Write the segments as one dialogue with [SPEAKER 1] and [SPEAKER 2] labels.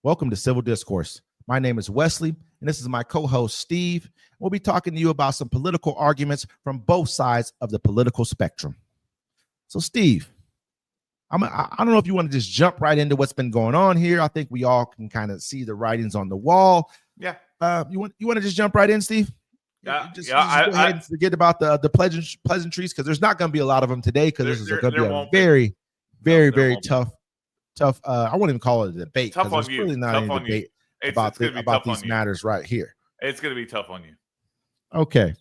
[SPEAKER 1] Welcome to Civil Discourse. My name is Wesley, and this is my co-host, Steve. We'll be talking to you about some political arguments from both sides of the political spectrum. So, Steve, I don't know if you want to just jump right into what's been going on here. I think we all can kind of see the writings on the wall.
[SPEAKER 2] Yeah.
[SPEAKER 1] You want to just jump right in, Steve? Just go ahead and forget about the pleasantries, because there's not going to be a lot of them today, because this is going to be a very tough. I won't even call it a debate, because it's really not any debate about these matters right here.
[SPEAKER 2] It's going to be tough on you.
[SPEAKER 1] Okay.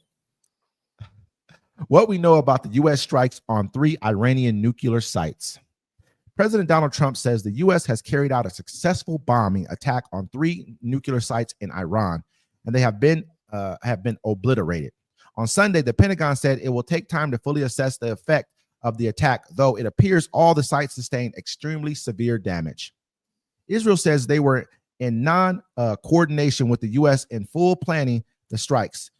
[SPEAKER 1] What we know about the U.S. strikes on 3 Iranian nuclear sites. President Donald Trump says the U.S. has carried out a successful bombing attack on 3 nuclear sites in Iran, and they have been obliterated. On Sunday, the Pentagon said it will take time to fully assess the effect of the attack, though it appears all the sites sustained extremely severe damage. Israel says they were in coordination with the U.S. in full planning the strikes.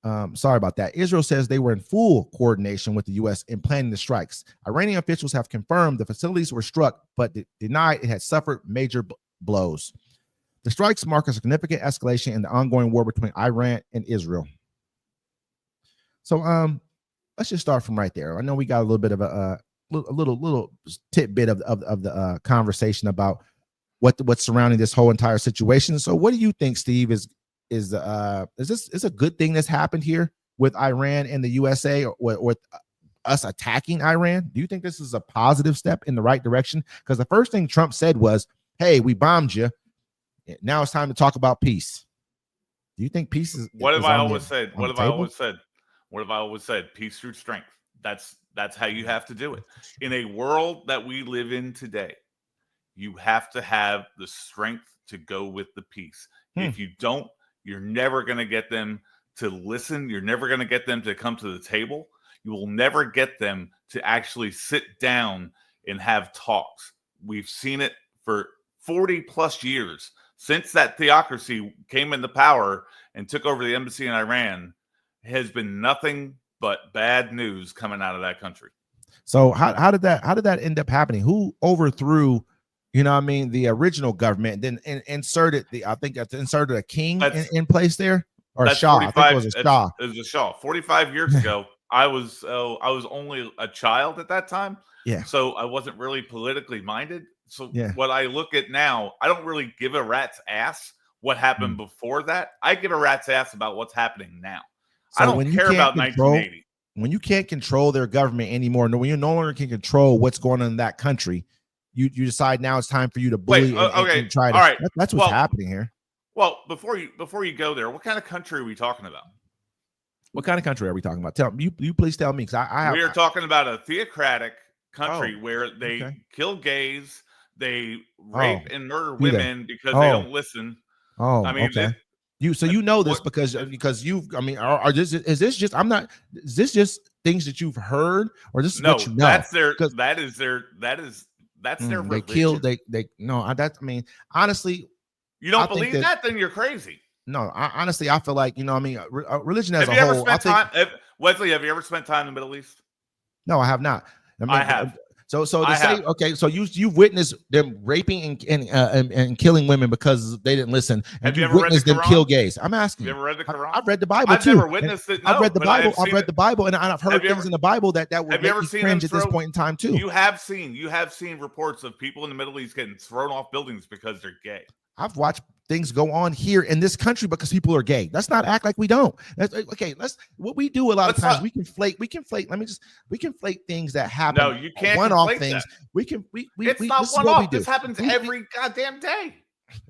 [SPEAKER 1] Sorry about that. Israel says they were in full coordination with the U.S. in planning the strikes. Iranian officials have confirmed the facilities were struck, but denied it had suffered major blows. The strikes mark a significant escalation in the ongoing war between Iran and Israel. So, let's just start from right there. I know we got a little bit of a little tidbit of the conversation about what's surrounding this whole entire situation. So, what do you think, Steve? Is this a good thing that's happened here with Iran and the USA, or with us attacking Iran? Do you think this is a positive step in the right direction? Because the first thing Trump said was, "Hey, we bombed you. Now it's time to talk about peace." Do you think peace is?
[SPEAKER 2] What have I always said? What have I always said? What have I always said? Peace through strength. That's how you have to do it. In a world that we live in today, you have to have the strength to go with the peace. If you don't, you're never going to get them to listen. You're never going to get them to come to the table. You will never get them to actually sit down and have talks. We've seen it for 40 plus years since that theocracy came into power and took over the embassy in Iran. Has been nothing but bad news coming out of that country.
[SPEAKER 1] So how did that end up happening? Who overthrew, the original government, then inserted a king in place there, or a Shah? I think it was a Shah.
[SPEAKER 2] It was a Shah. 45 years ago, I was only a child at that time.
[SPEAKER 1] Yeah.
[SPEAKER 2] So I wasn't really politically minded. So what I look at now, I don't really give a rat's ass what happened before that. I give a rat's ass about what's happening now. So I don't care about 1980.
[SPEAKER 1] When you can't control their government anymore, when you no longer can control what's going on in that country, you decide now it's time for you to bully and try to.
[SPEAKER 2] All right.
[SPEAKER 1] That's what's happening here.
[SPEAKER 2] Well, before you go there, what kind of country are we talking about?
[SPEAKER 1] What kind of country are we talking about? Tell you please tell me, because
[SPEAKER 2] we are talking about a theocratic country where they kill gays, they rape and murder women because they don't listen.
[SPEAKER 1] Oh, I mean, okay. So you know this because you've, is this just things that you've heard, or this is what you know?
[SPEAKER 2] That's their religion.
[SPEAKER 1] They kill, honestly,
[SPEAKER 2] you don't believe that? Then you're crazy.
[SPEAKER 1] No, honestly, I feel like, religion as
[SPEAKER 2] a whole. Wesley, have you ever spent time in the Middle East?
[SPEAKER 1] No, I have not.
[SPEAKER 2] I have.
[SPEAKER 1] So to say, okay, so you've witnessed them raping and killing women because they didn't listen, and you've witnessed them kill gays. I'm asking.
[SPEAKER 2] Have you ever read the Quran?
[SPEAKER 1] I've read the Bible too.
[SPEAKER 2] I've never witnessed it. No,
[SPEAKER 1] I've read the Bible. I've read the Bible, and I've heard things in the Bible that will make me cringe at this point in time too.
[SPEAKER 2] You have seen reports of people in the Middle East getting thrown off buildings because they're gay.
[SPEAKER 1] I've watched things go on here in this country because people are gay. Let's not act like we don't. What we do a lot of times, we conflate things that happen.
[SPEAKER 2] No, you can't
[SPEAKER 1] one-off things.
[SPEAKER 2] That. It's not one-off. This happens every goddamn day.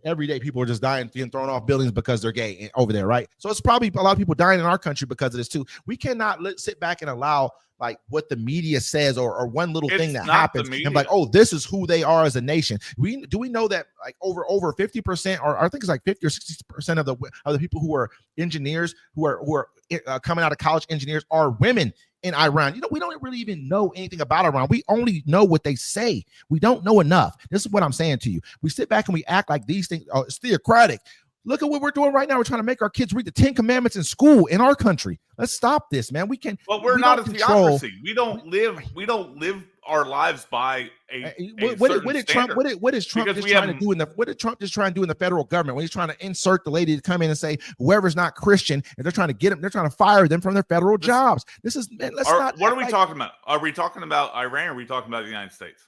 [SPEAKER 1] Every day people are just dying, being thrown off buildings because they're gay over there, right? So it's probably a lot of people dying in our country because of this too. We cannot sit back and allow like what the media says or one little thing that happens and like, oh, this is who they are as a nation. We know that like over 50%, or I think it's like 50 or 60% of the people who are engineers who are coming out of college engineers are women in Iran. We don't really even know anything about Iran. We only know what they say. We don't know enough. This is what I'm saying to you. We sit back and we act like these things. Oh, it's theocratic. Look at what we're doing right now. We're trying to make our kids read the 10 Commandments in school in our country. Let's stop this, man. We can.
[SPEAKER 2] Well, we're not a theocracy. We don't live our lives by a
[SPEAKER 1] what did Trump just trying to do in the federal government when he's trying to insert the lady to come in and say whoever's not Christian, and they're trying to fire them from their federal jobs. This is, man,
[SPEAKER 2] what are we talking about? Are we talking about Iran, or are we talking about the United States?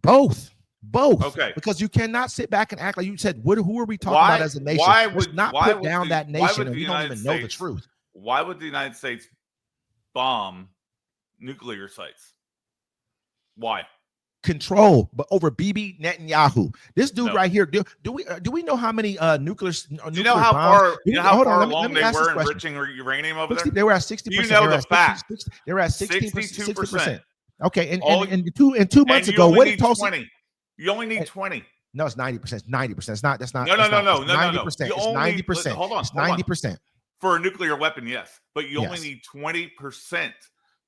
[SPEAKER 1] Both.
[SPEAKER 2] Okay.
[SPEAKER 1] Because you cannot sit back and act like you said, who are we talking about as a nation? Let's not put down that nation and we don't even know the truth.
[SPEAKER 2] Why would the United States bomb nuclear sites? Why?
[SPEAKER 1] Control, but over Bibi Netanyahu. This dude right here. Do we know how many nuclear?
[SPEAKER 2] Do you know how far? You know how far along they were enriching uranium over there?
[SPEAKER 1] They were at 60%.
[SPEAKER 2] You know the fact.
[SPEAKER 1] They were at 62%. Okay, and 2 months ago, what did Tulsi?
[SPEAKER 2] 20. You only need 20.
[SPEAKER 1] No, it's 90%. It's 90%. It's not. That's not.
[SPEAKER 2] No.
[SPEAKER 1] 90%. It's 90%.
[SPEAKER 2] Hold on.
[SPEAKER 1] It's 90%.
[SPEAKER 2] For a nuclear weapon, yes, but you only need 20%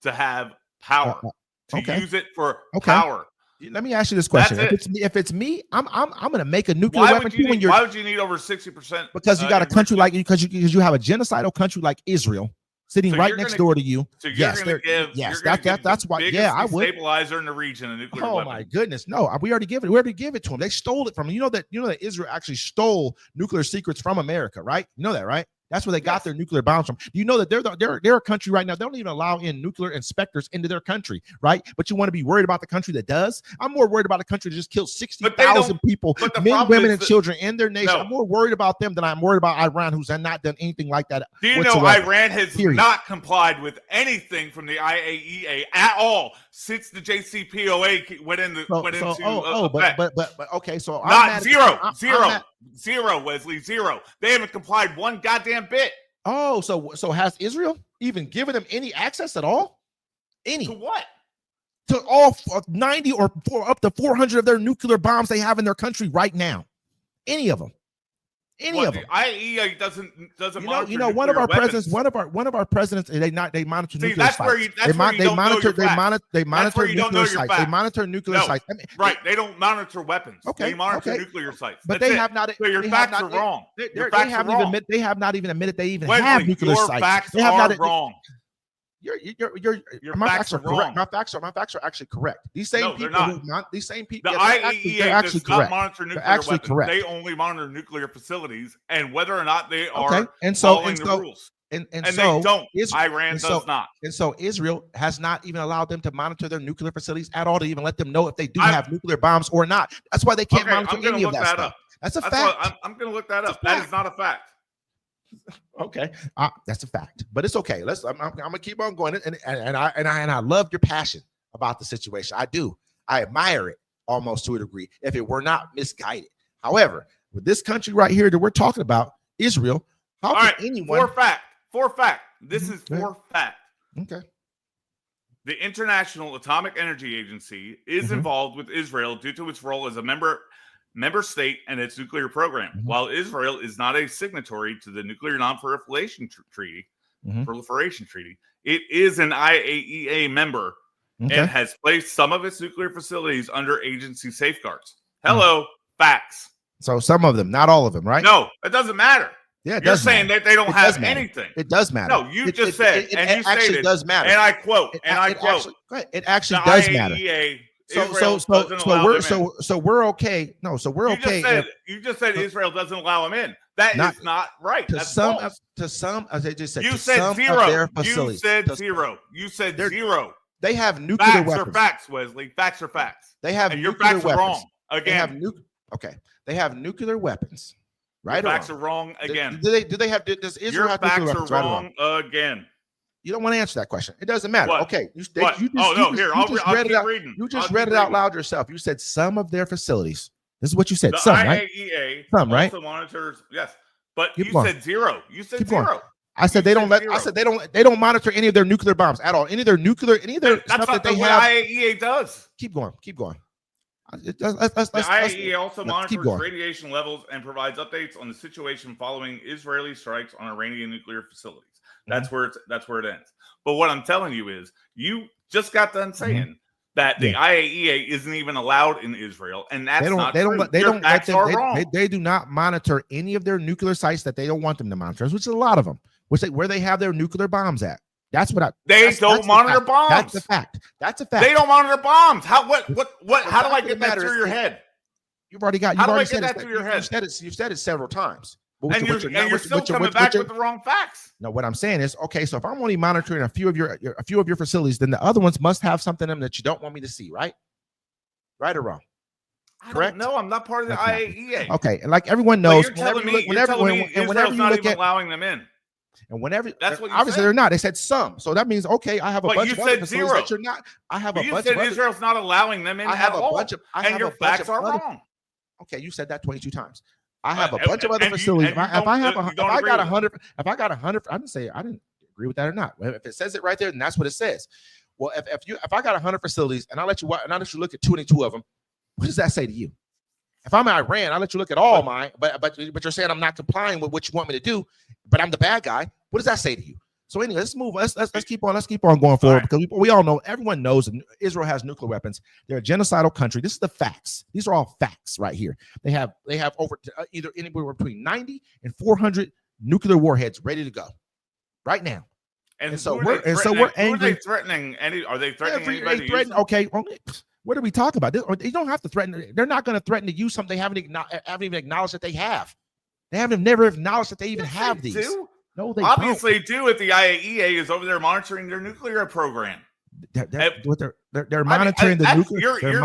[SPEAKER 2] to have power to use it for power.
[SPEAKER 1] Let me ask you this question: if it's me, I'm going to make a nuclear weapon.
[SPEAKER 2] Why would you need over 60%?
[SPEAKER 1] Because you got a country like because you have a genocidal country like Israel sitting right next door to you.
[SPEAKER 2] So you're going to give
[SPEAKER 1] that's why. Yeah, I would.
[SPEAKER 2] Stabilizer in the region, a nuclear weapon.
[SPEAKER 1] Oh my goodness, no! We already give it to them. They stole it from them. You know that Israel actually stole nuclear secrets from America, right? You know that, right? That's where they got their nuclear bombs from. You know that they're a country right now. They don't even allow in nuclear inspectors into their country, right? But you want to be worried about the country that does? I'm more worried about a country that just killed 60,000 people, men, women, and children in their nation. I'm more worried about them than I'm worried about Iran, who's not done anything like that.
[SPEAKER 2] Do you know Iran has not complied with anything from the IAEA at all since the JCPOA went into
[SPEAKER 1] but okay, so
[SPEAKER 2] not zero, Wesley, zero. They haven't complied one goddamn bit.
[SPEAKER 1] Oh, so has Israel even given them any access at all? Any?
[SPEAKER 2] To what?
[SPEAKER 1] To all 90 or up to 400 of their nuclear bombs they have in their country right now. Any of them? Any of them?
[SPEAKER 2] IAEA doesn't monitor.
[SPEAKER 1] You know, one of our presidents, they monitor nuclear sites. They monitor nuclear sites. They monitor nuclear sites.
[SPEAKER 2] Right. They don't monitor weapons.
[SPEAKER 1] Okay.
[SPEAKER 2] They monitor nuclear sites.
[SPEAKER 1] But they have not.
[SPEAKER 2] So your facts are wrong.
[SPEAKER 1] They have not even admitted they even have nuclear sites.
[SPEAKER 2] Your facts are wrong.
[SPEAKER 1] My facts are correct. My facts are actually correct. These same people,
[SPEAKER 2] the IAEA does not monitor nuclear weapons. Correct. They only monitor nuclear facilities and whether or not they are following the rules. And they don't. Iran does not.
[SPEAKER 1] And so Israel has not even allowed them to monitor their nuclear facilities at all to even let them know if they do have nuclear bombs or not. That's why they can't monitor any of that stuff. That's a fact.
[SPEAKER 2] I'm going to look that up. That is not a fact.
[SPEAKER 1] Okay, that's a fact, but it's okay. I'm gonna keep on going, and I love your passion about the situation. I do. I admire it almost to a degree, if it were not misguided. However, with this country right here that we're talking about, Israel, anyone?
[SPEAKER 2] For fact. This is for fact.
[SPEAKER 1] Okay.
[SPEAKER 2] The International Atomic Energy Agency is involved with Israel due to its role as a member state and its nuclear program. While Israel is not a signatory to the Nuclear Non-Proliferation Treaty, it is an IAEA member and has placed some of its nuclear facilities under agency safeguards. Hello, facts.
[SPEAKER 1] So some of them, not all of them, right?
[SPEAKER 2] No, it doesn't matter.
[SPEAKER 1] Yeah,
[SPEAKER 2] you're saying that they don't have anything.
[SPEAKER 1] It does matter.
[SPEAKER 2] No, you just said, and you
[SPEAKER 1] actually
[SPEAKER 2] stated,
[SPEAKER 1] does matter.
[SPEAKER 2] And I quote,
[SPEAKER 1] it actually does matter. So we're okay. No, so we're okay.
[SPEAKER 2] You just said Israel doesn't allow them in. That is not right.
[SPEAKER 1] To some, as they just said,
[SPEAKER 2] you said zero. You said zero. You said zero.
[SPEAKER 1] They have nuclear weapons.
[SPEAKER 2] Facts are facts, Wesley. Facts are facts.
[SPEAKER 1] They have
[SPEAKER 2] your facts are wrong again.
[SPEAKER 1] They have nuclear weapons. Right?
[SPEAKER 2] Your facts are wrong again.
[SPEAKER 1] Does Israel have nuclear weapons?
[SPEAKER 2] Your facts are wrong again.
[SPEAKER 1] You don't want to answer that question. It doesn't matter.
[SPEAKER 2] What?
[SPEAKER 1] Okay.
[SPEAKER 2] You just
[SPEAKER 1] read it out loud yourself. You said some of their facilities. This is what you said.
[SPEAKER 2] The
[SPEAKER 1] some,
[SPEAKER 2] IAEA
[SPEAKER 1] right? Some, right?
[SPEAKER 2] Also monitors. Yes, but you said zero. You said zero.
[SPEAKER 1] I said they don't let. I said they don't monitor any of their nuclear bombs at all. Any of their stuff that they have.
[SPEAKER 2] IAEA does.
[SPEAKER 1] Keep going.
[SPEAKER 2] The IAEA also monitors radiation levels and provides updates on the situation following Israeli strikes on Iranian nuclear facilities. That's where it ends. But what I'm telling you is, you just got done saying that the IAEA isn't even allowed in Israel, and that's not true.
[SPEAKER 1] They do not monitor any of their nuclear sites that they don't want them to monitor, which is a lot of them. Where they have their nuclear bombs at.
[SPEAKER 2] They don't monitor bombs.
[SPEAKER 1] That's a fact. That's a fact.
[SPEAKER 2] They don't monitor bombs. How? What? How do I get that through your head?
[SPEAKER 1] You've already got.
[SPEAKER 2] How do I get that through your head?
[SPEAKER 1] You've said it several times.
[SPEAKER 2] And you're still coming back with the wrong facts.
[SPEAKER 1] No, what I'm saying is, okay, so if I'm only monitoring a few of your facilities, then the other ones must have something in them that you don't want me to see, right? Right or wrong? Correct?
[SPEAKER 2] No, I'm not part of the IAEA.
[SPEAKER 1] Okay, and like everyone knows,
[SPEAKER 2] whenever you look at allowing them in.
[SPEAKER 1] And whenever
[SPEAKER 2] that's what you
[SPEAKER 1] obviously
[SPEAKER 2] said.
[SPEAKER 1] They're not. They said some. So that means okay, I have a bunch of other facilities
[SPEAKER 2] zero.
[SPEAKER 1] that you're not. I have a bunch
[SPEAKER 2] of
[SPEAKER 1] Israel's
[SPEAKER 2] not allowing them in at all. And your facts are wrong.
[SPEAKER 1] Okay, you said that 22 times. I have a bunch of other facilities. If I got 100, I didn't say I didn't agree with that or not. If it says it right there, then that's what it says. Well, if I got 100 facilities and I let you look at 22 of them, what does that say to you? If I'm in Iran, I'll let you look at all mine, but you're saying I'm not complying with what you want me to do, but I'm the bad guy. What does that say to you? So anyway, let's move. Let's keep on going forward, because we all know, everyone knows that Israel has nuclear weapons. They're a genocidal country. This is the facts. These are all facts right here. They have over either anywhere between 90 and 400 nuclear warheads ready to go right now.
[SPEAKER 2] And
[SPEAKER 1] so we're angry.
[SPEAKER 2] Are they threatening anybody?
[SPEAKER 1] Okay. What are we talking about? You don't have to threaten. They're not going to threaten to use something they haven't even acknowledged that they have. They haven't never acknowledged that they even have these.
[SPEAKER 2] Do.
[SPEAKER 1] No, they
[SPEAKER 2] obviously do. If the IAEA is over there monitoring their nuclear program,
[SPEAKER 1] they're monitoring the nuclear. They're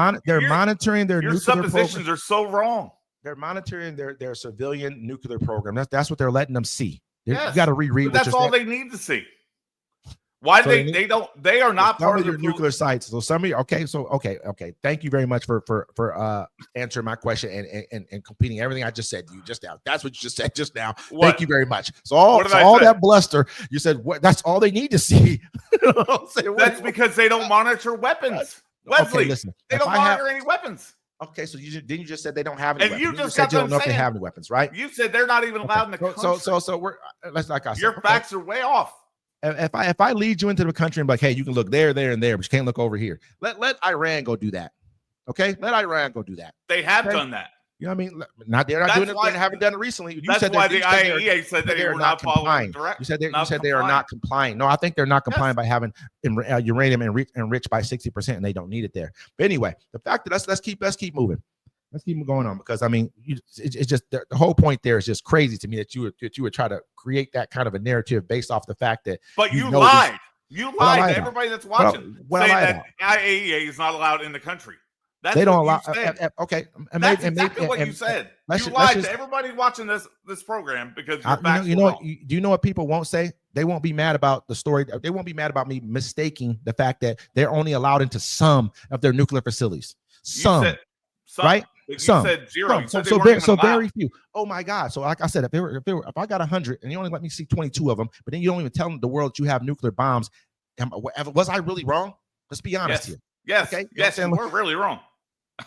[SPEAKER 1] monitoring their nuclear program.
[SPEAKER 2] Your suppositions are so wrong.
[SPEAKER 1] They're monitoring their civilian nuclear program. That's what they're letting them see.
[SPEAKER 2] Yes,
[SPEAKER 1] you got to reread.
[SPEAKER 2] That's all they need to see. Why they are not part of
[SPEAKER 1] your nuclear sites. So somebody, okay. Thank you very much for answering my question and completing everything I just said to you just now. That's what you just said just now. Thank you very much. So all that bluster, you said that's all they need to see.
[SPEAKER 2] That's because they don't monitor weapons. Wesley,
[SPEAKER 1] listen,
[SPEAKER 2] they don't monitor any weapons.
[SPEAKER 1] Okay, so you just said they don't have any
[SPEAKER 2] weapons.
[SPEAKER 1] You just said you don't know if they have any weapons, right?
[SPEAKER 2] You said they're not even allowed in the country.
[SPEAKER 1] So we're like I said,
[SPEAKER 2] your facts are way off.
[SPEAKER 1] If I lead you into the country and be like, hey, you can look there, and there, but you can't look over here. Let Iran go do that. Okay, let Iran go do that.
[SPEAKER 2] They have done that.
[SPEAKER 1] You know what I mean? They're not doing it. They haven't done it recently.
[SPEAKER 2] That's why the IAEA said they were not following direct.
[SPEAKER 1] You said they are not complying. No, I think they're not complying by having uranium enriched by 60%, and they don't need it there. But anyway, the fact that let's keep moving. Let's keep going on, because I mean, it's just the whole point there is just crazy to me that you would try to create that kind of a narrative based off the fact that.
[SPEAKER 2] But you lied. You lied to everybody that's watching, saying that IAEA is not allowed in the country. That's
[SPEAKER 1] they don't allow.
[SPEAKER 2] Okay, that's exactly what you said. You lied to everybody watching this program because your facts were wrong.
[SPEAKER 1] Do you know what people won't say? They won't be mad about the story. They won't be mad about me mistaking the fact that they're only allowed into some of their nuclear facilities. Some. Right?
[SPEAKER 2] You said zero.
[SPEAKER 1] So very few. Oh my God! So like I said, if I got 100 and you only let me see 22 of them, but then you don't even tell the world that you have nuclear bombs, was I really wrong? Let's be honest here.
[SPEAKER 2] Yes. Okay. Yes. You were really wrong.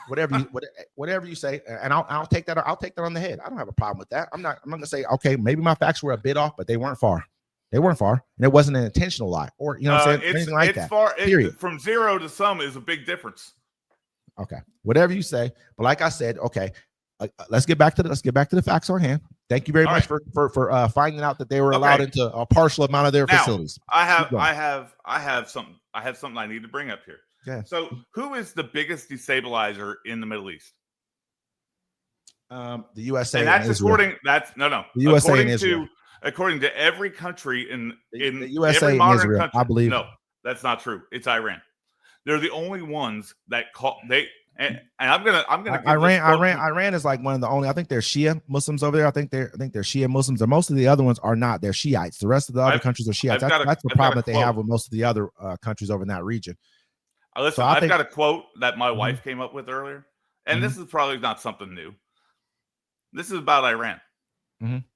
[SPEAKER 1] Whatever you say, and I'll take that. I'll take that on the head. I don't have a problem with that. I'm not gonna say okay, maybe my facts were a bit off, but they weren't far. They weren't far, and it wasn't an intentional lie, or what I'm saying, anything like that. Period.
[SPEAKER 2] From zero to some is a big difference.
[SPEAKER 1] Okay, whatever you say, but like I said, okay, let's get back to the facts on hand. Thank you very much for finding out that they were allowed into a partial amount of their facilities.
[SPEAKER 2] I have something I need to bring up here. Yeah. So, who is the biggest destabilizer in the Middle East?
[SPEAKER 1] The USA.
[SPEAKER 2] And that's according. That's no.
[SPEAKER 1] The USA and Israel.
[SPEAKER 2] According to every country in
[SPEAKER 1] the USA
[SPEAKER 2] every
[SPEAKER 1] and Israel,
[SPEAKER 2] country,
[SPEAKER 1] I believe.
[SPEAKER 2] No, that's not true. It's Iran. They're the only ones that call and I'm gonna.
[SPEAKER 1] Iran is like one of the only. I think they're Shia Muslims over there. I think they're Shia Muslims, and most of the other ones are not. They're Shiites. The rest of the other countries are Shiites. That's the problem that they have with most of the other countries over in that region.
[SPEAKER 2] Listen, I've got a quote that my wife came up with earlier, and this is probably not something new. This is about Iran.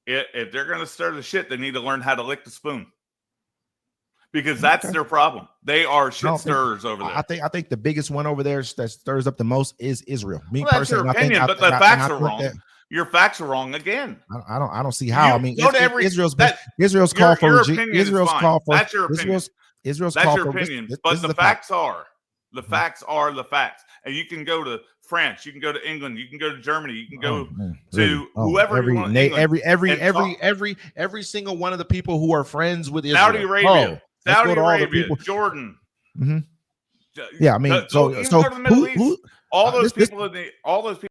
[SPEAKER 2] If they're going to stir the shit, they need to learn how to lick the spoon, because that's their problem. They are shit stirrers over there.
[SPEAKER 1] I think the biggest one over there that stirs up the most is Israel. Me
[SPEAKER 2] that's your opinion, but the facts are wrong. Your facts are wrong again.
[SPEAKER 1] I don't see how. I mean, Israel's call for Israel's call for
[SPEAKER 2] that's your opinion.
[SPEAKER 1] Israel's
[SPEAKER 2] that's
[SPEAKER 1] call
[SPEAKER 2] your
[SPEAKER 1] for
[SPEAKER 2] opinion. But the facts are the facts are the facts, and you can go to France, you can go to England, you can go to Germany, you can go to whoever you want.
[SPEAKER 1] Every single one of the people who are friends with Israel.
[SPEAKER 2] Saudi Arabia.
[SPEAKER 1] Let's
[SPEAKER 2] Saudi
[SPEAKER 1] go to all the
[SPEAKER 2] Arabia,
[SPEAKER 1] people.
[SPEAKER 2] Jordan.
[SPEAKER 1] Yeah, I mean,
[SPEAKER 2] Even go to the Middle East. All those people